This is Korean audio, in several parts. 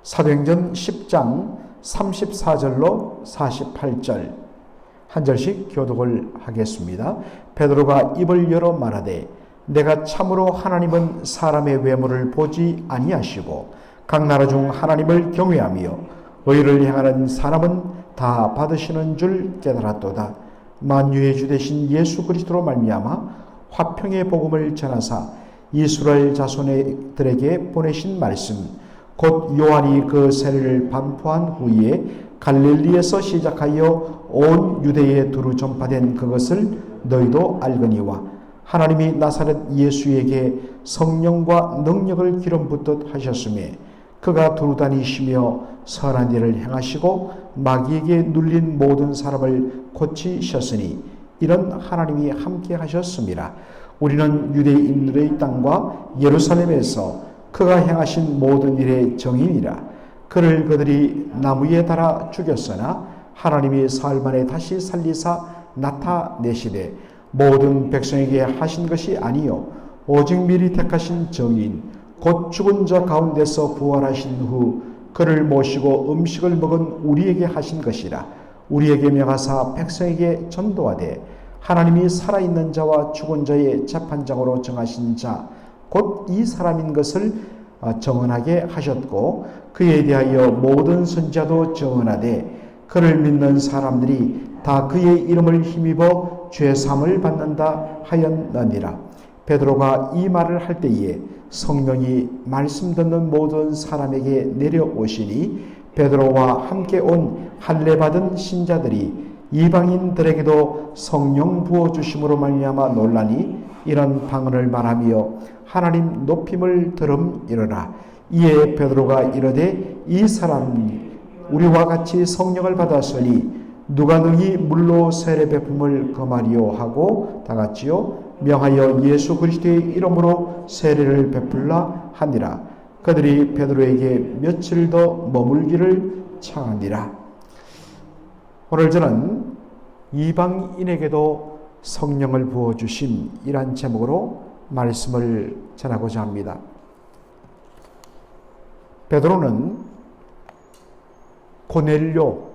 사도행전 10장 34절로 48절 한 절씩 교독을 하겠습니다. 베드로가 입을 열어 말하되 내가 참으로 하나님은 사람의 외모를 보지 아니하시고 각 나라 중 하나님을 경외하며 의를 행하는 사람은 다 받으시는 줄 깨달았도다. 만유의 주 되신 예수 그리스도로 말미암아 화평의 복음을 전하사 이스라엘 자손들에게 보내신 말씀 곧 요한이 그 세례를 반포한 후에 갈릴리에서 시작하여 온 유대에 두루 전파된 그것을 너희도 알거니와 하나님이 나사렛 예수에게 성령과 능력을 기름 붓듯 하셨음에 그가 두루 다니시며 선한 일을 행하시고 마귀에게 눌린 모든 사람을 고치셨으니 이런 하나님이 함께 하셨습니다. 우리는 유대인들의 땅과 예루살렘에서 그가 행하신 모든 일의 정인이라. 그를 그들이 나무에 달아 죽였으나 하나님이 사흘 만에 다시 살리사 나타내시되 모든 백성에게 하신 것이 아니요 오직 미리 택하신 정인 곧 죽은 자 가운데서 부활하신 후 그를 모시고 음식을 먹은 우리에게 하신 것이라. 우리에게 명하사 백성에게 전도하되 하나님이 살아있는 자와 죽은 자의 재판장으로 정하신 자 곧 이 사람인 것을 정언하게 하셨고 그에 대하여 모든 선지자도 정언하되 그를 믿는 사람들이 다 그의 이름을 힘입어 죄사함을 받는다 하였느니라. 베드로가 이 말을 할 때에 성령이 말씀 듣는 모든 사람에게 내려오시니 베드로와 함께 온 할례 받은 신자들이 이방인들에게도 성령 부어주심으로 말미암아 놀라니 이런 방언을 말하며 하나님 높임을 들음이러라. 이에 베드로가 이르되 이 사람이 우리와 같이 성령을 받았으니 누가 능히 물로 세례 베품을 금하리요 하고 다같이요 명하여 예수 그리스도의 이름으로 세례를 베풀라 하니라. 그들이 베드로에게 며칠 더 머물기를 청하니라. 오늘 저는 이방인에게도 성령을 부어주신 이란 제목으로 말씀을 전하고자 합니다. 베드로는 고넬료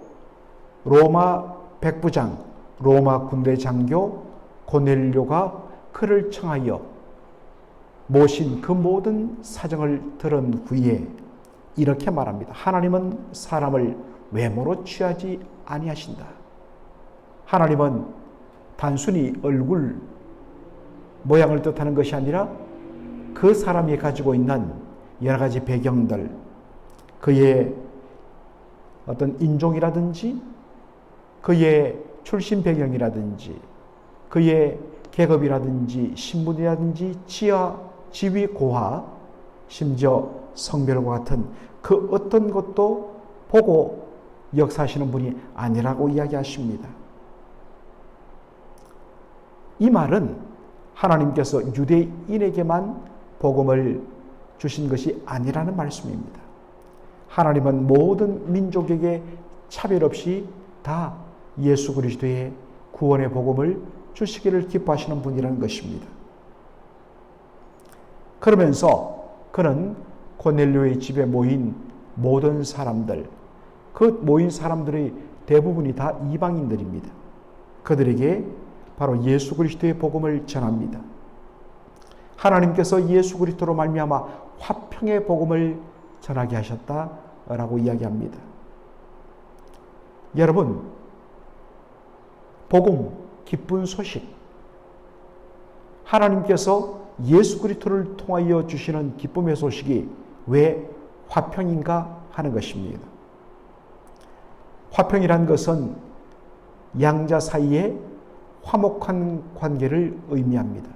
로마 백부장 로마 군대 장교 고넬료가 그를 청하여 모신 그 모든 사정을 들은 후에 이렇게 말합니다. 하나님은 사람을 외모로 취하지 아니하신다. 하나님은 단순히 얼굴 모양을 뜻하는 것이 아니라 그 사람이 가지고 있는 여러 가지 배경들, 그의 어떤 인종이라든지 그의 출신 배경이라든지 그의 계급이라든지 신분이라든지 지위 고하 심지어 성별과 같은 그 어떤 것도 보고 역사하시는 분이 아니라고 이야기하십니다. 이 말은 하나님께서 유대인에게만 복음을 주신 것이 아니라는 말씀입니다. 하나님은 모든 민족에게 차별 없이 다 예수 그리스도의 구원의 복음을 주시기를 기뻐하시는 분이라는 것입니다. 그러면서 그는 고넬료의 집에 모인 모든 사람들, 그 모인 사람들의 대부분이 다 이방인들입니다. 그들에게 바로 예수 그리스도의 복음을 전합니다. 하나님께서 예수 그리스도로 말미암아 화평의 복음을 전하게 하셨다라고 이야기합니다. 여러분, 복음, 기쁜 소식, 하나님께서 예수 그리스도를 통하여 주시는 기쁨의 소식이 왜 화평인가 하는 것입니다. 화평이란 것은 양자 사이에 화목한 관계를 의미합니다.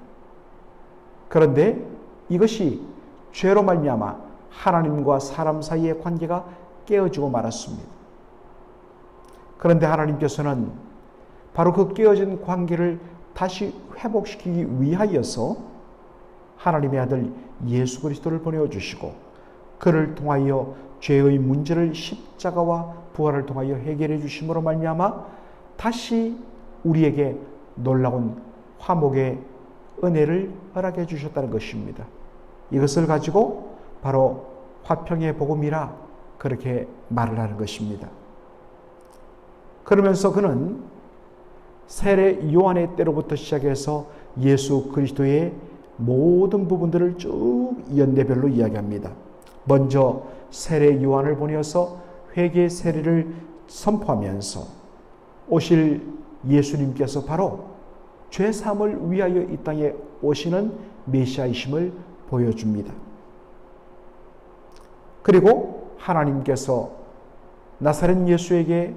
그런데 이것이 죄로 말미암아 하나님과 사람 사이의 관계가 깨어지고 말았습니다. 그런데 하나님께서는 바로 그 깨어진 관계를 다시 회복시키기 위하여서 하나님의 아들 예수 그리스도를 보내주시고 그를 통하여 죄의 문제를 십자가와 부활을 통하여 해결해 주심으로 말미암아 다시 우리에게 놀라운 화목의 은혜를 허락해 주셨다는 것입니다. 이것을 가지고 바로 화평의 복음이라 그렇게 말을 하는 것입니다. 그러면서 그는 세례 요한의 때로부터 시작해서 예수 그리스도의 모든 부분들을 쭉 연대별로 이야기합니다. 먼저 세례 요한을 보내어서 회개 세례를 선포하면서 오실 예수님께서 바로 죄사함을 위하여 이 땅에 오시는 메시아이심을 보여줍니다. 그리고 하나님께서 나사렛 예수에게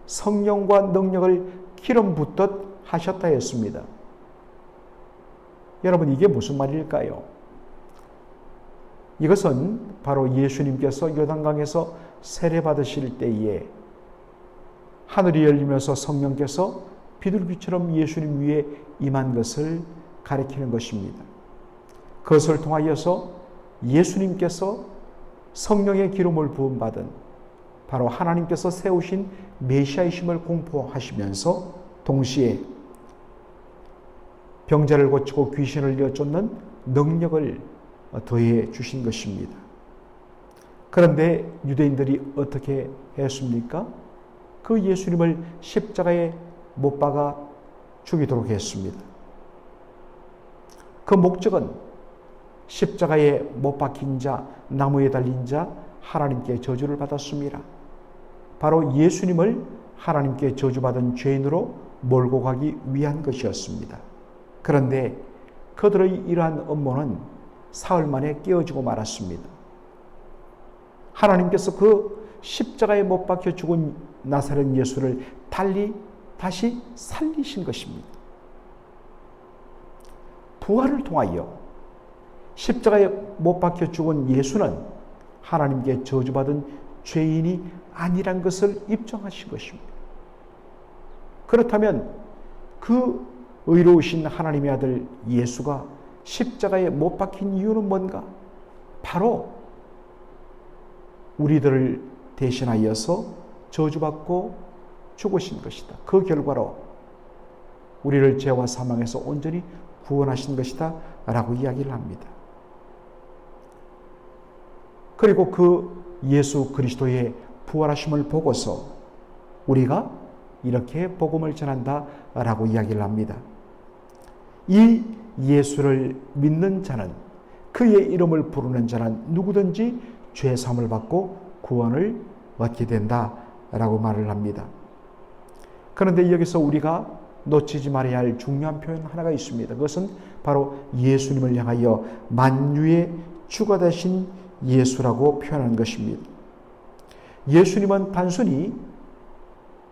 성령과 능력을 기름 붓듯 하셨다 했습니다. 여러분, 이게 무슨 말일까요? 이것은 바로 예수님께서 요단강에서 세례받으실 때에 하늘이 열리면서 성령께서 비둘기처럼 예수님 위에 임한 것을 가리키는 것입니다. 그것을 통하여서 예수님께서 성령의 기름을 부음받은 바로 하나님께서 세우신 메시아이심을 공포하시면서 동시에 병자를 고치고 귀신을 내쫓는 능력을 더해 주신 것입니다. 그런데 유대인들이 어떻게 했습니까? 그 예수님을 십자가에 못 박아 죽이도록 했습니다. 그 목적은 십자가에 못 박힌 자, 나무에 달린 자, 하나님께 저주를 받았습니다. 바로 예수님을 하나님께 저주받은 죄인으로 몰고 가기 위한 것이었습니다. 그런데 그들의 이러한 음모는 사흘 만에 깨어지고 말았습니다. 하나님께서 그 십자가에 못 박혀 죽은 나사렛 예수를 다시 살리신 것입니다. 부활을 통하여 십자가에 못 박혀 죽은 예수는 하나님께 저주받은 죄인이 아니란 것을 입증하신 것입니다. 그렇다면 그 의로우신 하나님의 아들 예수가 십자가에 못 박힌 이유는 뭔가? 바로 우리들을 대신하여서 저주받고 죽으신 것이다. 그 결과로 우리를 죄와 사망에서 온전히 구원하신 것이다 라고 이야기를 합니다. 그리고 그 예수 그리스도의 부활하심을 보고서 우리가 이렇게 복음을 전한다 라고 이야기를 합니다. 이 예수를 믿는 자는, 그의 이름을 부르는 자는 누구든지 죄 사함을 받고 구원을 얻게 된다 라고 말을 합니다. 그런데 여기서 우리가 놓치지 말아야 할 중요한 표현 하나가 있습니다. 그것은 바로 예수님을 향하여 만유의 주가 되신 예수라고 표현하는 것입니다. 예수님은 단순히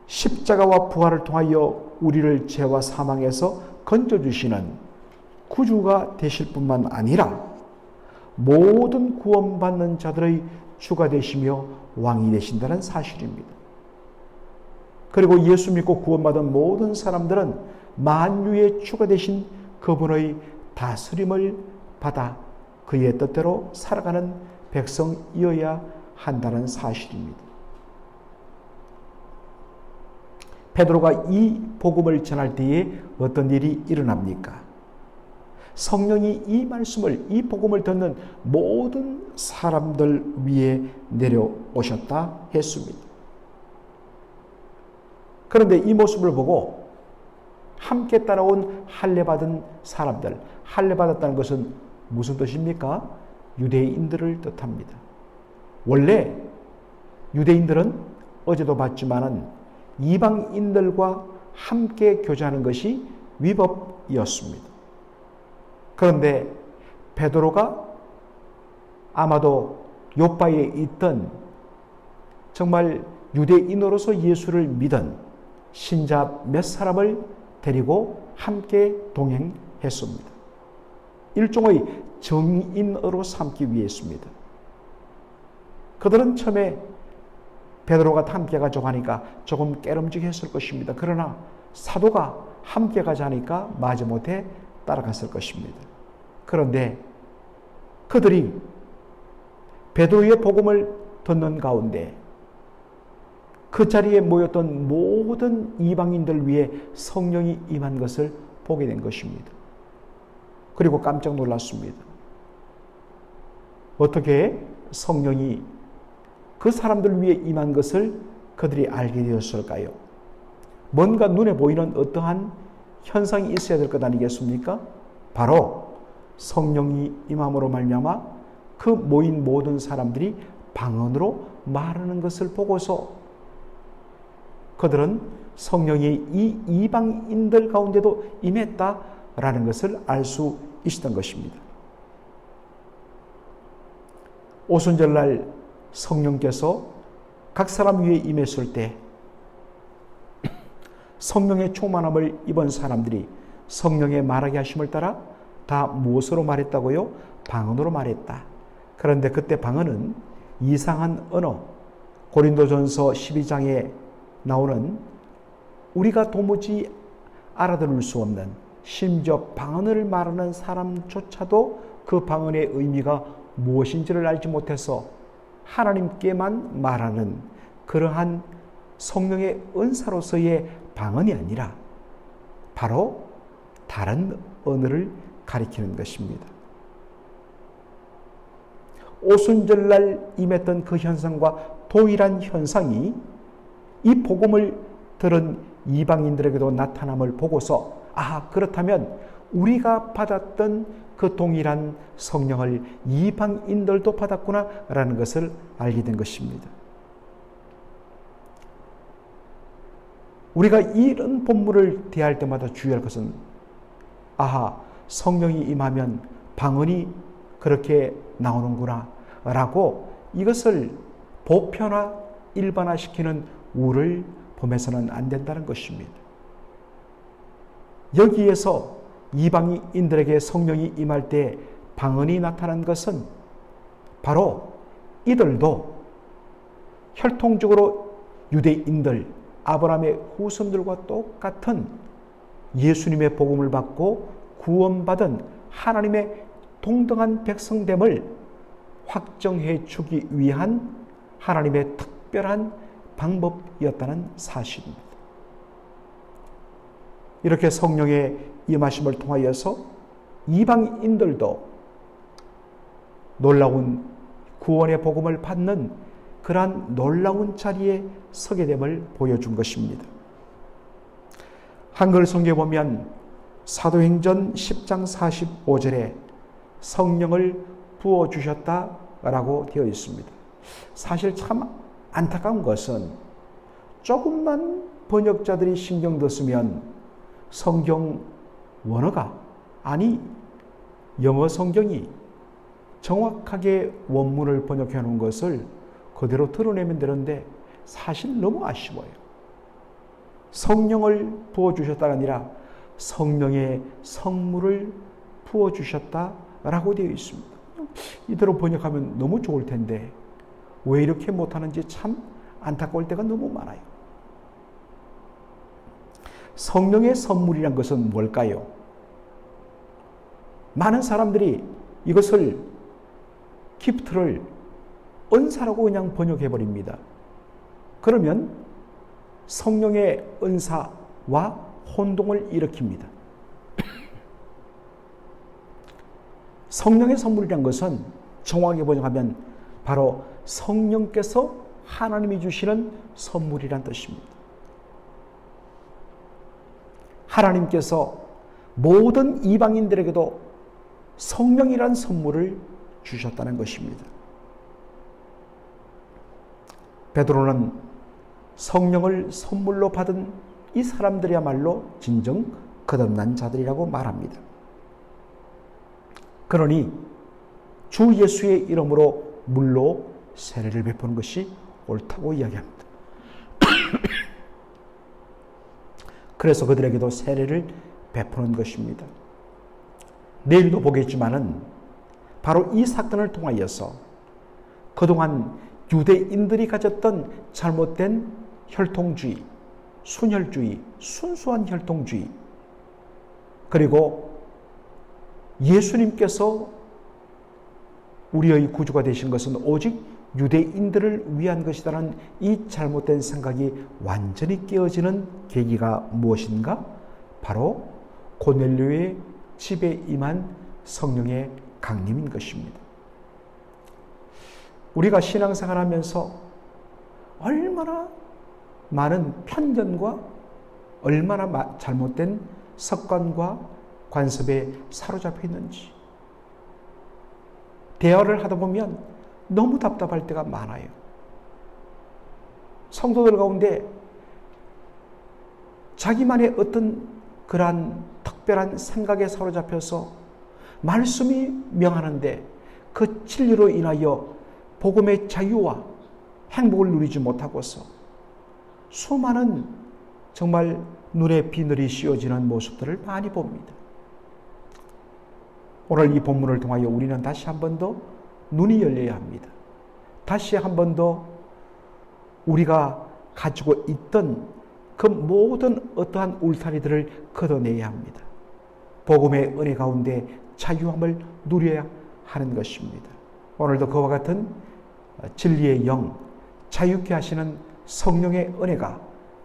십자가와 부활을 통하여 우리를 죄와 사망에서 건져주시는 구주가 되실 뿐만 아니라 모든 구원받는 자들의 주가 되시며 왕이 되신다는 사실입니다. 그리고 예수 믿고 구원받은 모든 사람들은 만유의 주가 되신 그분의 다스림을 받아 그의 뜻대로 살아가는 백성이어야 한다는 사실입니다. 베드로가 이 복음을 전할 때에 어떤 일이 일어납니까? 성령이 이 말씀을, 이 복음을 듣는 모든 사람들 위에 내려오셨다 했습니다. 그런데 이 모습을 보고 함께 따라온 할례받은 사람들, 할례받았다는 것은 무슨 뜻입니까? 유대인들을 뜻합니다. 원래 유대인들은 어제도 봤지만은 이방인들과 함께 교제하는 것이 위법이었습니다. 그런데 베드로가 아마도 요바에 있던 정말 유대인으로서 예수를 믿은 신자 몇 사람을 데리고 함께 동행했습니다. 일종의 정인으로 삼기 위해서입니다. 그들은 처음에 베드로가 함께 가자고 하니까 조금 깨름직했을 것입니다. 그러나 사도가 함께 가자 하니까 마지못해 따라갔을 것입니다. 그런데 그들이 베드로의 복음을 듣는 가운데 그 자리에 모였던 모든 이방인들 위해 성령이 임한 것을 보게 된 것입니다. 그리고 깜짝 놀랐습니다. 어떻게 성령이 그 사람들 위해 임한 것을 그들이 알게 되었을까요? 뭔가 눈에 보이는 어떠한 현상이 있어야 될 것 아니겠습니까? 바로 성령이 임함으로 말미암아 그 모인 모든 사람들이 방언으로 말하는 것을 보고서 그들은 성령이 이 이방인들 가운데도 임했다라는 것을 알 수 있었던 것입니다. 오순절날 성령께서 각 사람 위에 임했을 때 성령의 충만함을 입은 사람들이 성령의 말하게 하심을 따라 다 무엇으로 말했다고요? 방언으로 말했다. 그런데 그때 방언은 이상한 언어, 고린도전서 12장에 나오는 우리가 도무지 알아들을 수 없는, 심지어 방언을 말하는 사람조차도 그 방언의 의미가 무엇인지를 알지 못해서 하나님께만 말하는 그러한 성령의 은사로서의 방언이 아니라 바로 다른 언어를 가리키는 것입니다. 오순절날 임했던 그 현상과 동일한 현상이 이 복음을 들은 이방인들에게도 나타남을 보고서 그렇다면 우리가 받았던 그 동일한 성령을 이방인들도 받았구나라는 것을 알게 된 것입니다. 우리가 이런 본문을 대할 때마다 주의할 것은 성령이 임하면 방언이 그렇게 나오는구나 라고 이것을 보편화 일반화시키는 우를 범해서는 안 된다는 것입니다. 여기에서 이방인들에게 성령이 임할 때 방언이 나타난 것은 바로 이들도 혈통적으로 유대인들, 아브라함의 후손들과 똑같은 예수님의 복음을 받고 구원받은 하나님의 동등한 백성됨을 확정해 주기 위한 하나님의 특별한 방법이었다는 사실입니다. 이렇게 성령의 임하심을 통하여서 이방인들도 놀라운 구원의 복음을 받는 그러한 놀라운 자리에 서게 됨을 보여준 것입니다. 한글 성경에 보면 사도행전 10장 45절에 성령을 부어주셨다라고 되어 있습니다. 사실 참 안타까운 것은 조금만 번역자들이 신경 뒀으면 성경 원어가, 영어 성경이 정확하게 원문을 번역해 놓은 것을 그대로 드러내면 되는데 사실 너무 아쉬워요. 성령을 부어주셨다가 아니라 성령의 성물을 부어주셨다라고 되어 있습니다. 이대로 번역하면 너무 좋을 텐데 왜 이렇게 못하는지 참 안타까울 때가 너무 많아요. 성령의 선물이란 것은 뭘까요? 많은 사람들이 이것을 기프트를 은사라고 그냥 번역해버립니다. 그러면 성령의 은사와 혼동을 일으킵니다. 성령의 선물이란 것은 정확하게 번역하면 바로 성령께서 하나님이 주시는 선물이란 뜻입니다. 하나님께서 모든 이방인들에게도 성령이란 선물을 주셨다는 것입니다. 베드로는 성령을 선물로 받은 이 사람들이야말로 진정 거듭난 자들이라고 말합니다. 그러니 주 예수의 이름으로 물로 세례를 베푸는 것이 옳다고 이야기합니다. 그래서 그들에게도 세례를 베푸는 것입니다. 내일도 보겠지만은 바로 이 사건을 통하여서 그동안 유대인들이 가졌던 잘못된 혈통주의, 순혈주의, 순수한 혈통주의, 그리고 예수님께서 우리의 구주가 되신 것은 오직 유대인들을 위한 것이라는 이 잘못된 생각이 완전히 깨어지는 계기가 무엇인가? 바로 고넬료의 집에 임한 성령의 강림인 것입니다. 우리가 신앙생활하면서 얼마나 많은 편견과 얼마나 잘못된 습관과 관습에 사로잡혀 있는지 대화를 하다 보면 너무 답답할 때가 많아요. 성도들 가운데 자기만의 어떤 그러한 특별한 생각에 사로잡혀서 말씀이 명하는데 그 진리로 인하여 복음의 자유와 행복을 누리지 못하고서 수많은 정말 눈에 비늘이 씌워지는 모습들을 많이 봅니다. 오늘 이 본문을 통하여 우리는 다시 한 번 더 눈이 열려야 합니다. 다시 한 번 더 우리가 가지고 있던 그 모든 어떠한 울타리들을 걷어내야 합니다. 복음의 은혜 가운데 자유함을 누려야 하는 것입니다. 오늘도 그와 같은 진리의 영, 자유케 하시는 성령의 은혜가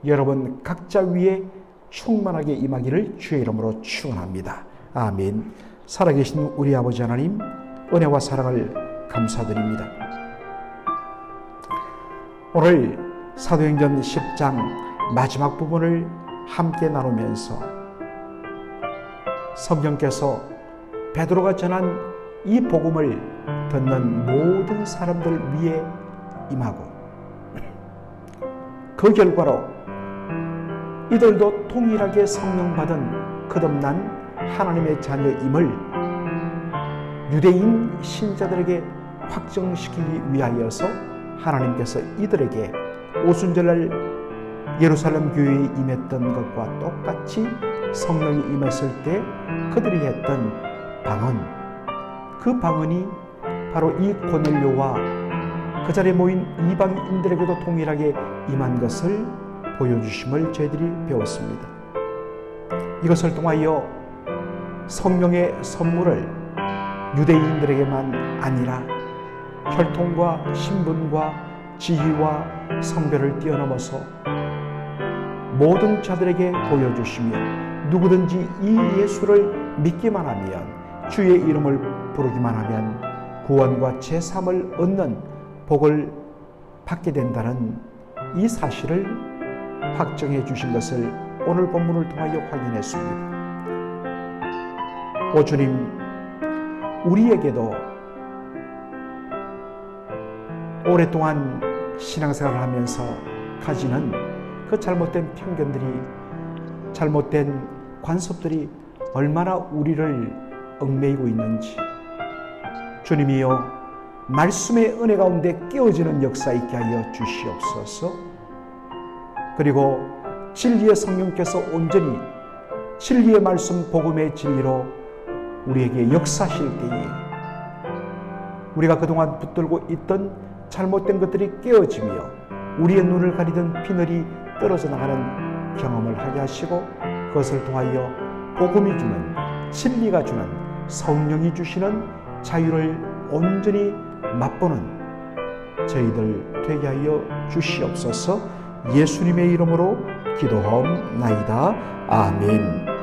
여러분 각자 위에 충만하게 임하기를 주의 이름으로 축원합니다. 아멘. 살아계신 우리 아버지 하나님, 은혜와 사랑을 감사드립니다. 오늘 사도행전 10장 마지막 부분을 함께 나누면서 성령께서 베드로가 전한 이 복음을 듣는 모든 사람들 위에 임하고 그 결과로 이들도 동일하게 성령 받은 거듭난 하나님의 자녀임을 유대인 신자들에게 확정시키기 위하여서 하나님께서 이들에게 오순절날 예루살렘 교회에 임했던 것과 똑같이 성령이 임했을 때 그들이 했던 방언, 그 방언이 바로 이 고넬료와 그 자리에 모인 이방인들에게도 동일하게 임한 것을 보여주심을 저희들이 배웠습니다. 이것을 통하여 성령의 선물을 유대인들에게만 아니라 혈통과 신분과 지위와 성별을 뛰어넘어서 모든 자들에게 보여주시며 누구든지 이 예수를 믿기만 하면 주의 이름을 부르기만 하면 구원과 제삼을 얻는 복을 받게 된다는 이 사실을 확정해 주신 것을 오늘 본문을 통하여 확인했습니다. 오 주님, 우리에게도 오랫동안 신앙생활을 하면서 가지는 그 잘못된 편견들이, 잘못된 관습들이 얼마나 우리를 얽매이고 있는지 주님이여 말씀의 은혜 가운데 깨어지는 역사 있게 하여 주시옵소서. 그리고 진리의 성령께서 온전히 진리의 말씀 복음의 진리로 우리에게 역사하실 때에 우리가 그동안 붙들고 있던 잘못된 것들이 깨어지며 우리의 눈을 가리던 비늘이 떨어져 나가는 경험을 하게 하시고 그것을 통하여 복음이 주는, 진리가 주는, 성령이 주시는 자유를 온전히 맛보는 저희들 되게 하여 주시옵소서. 예수님의 이름으로 기도하옵나이다. 아멘.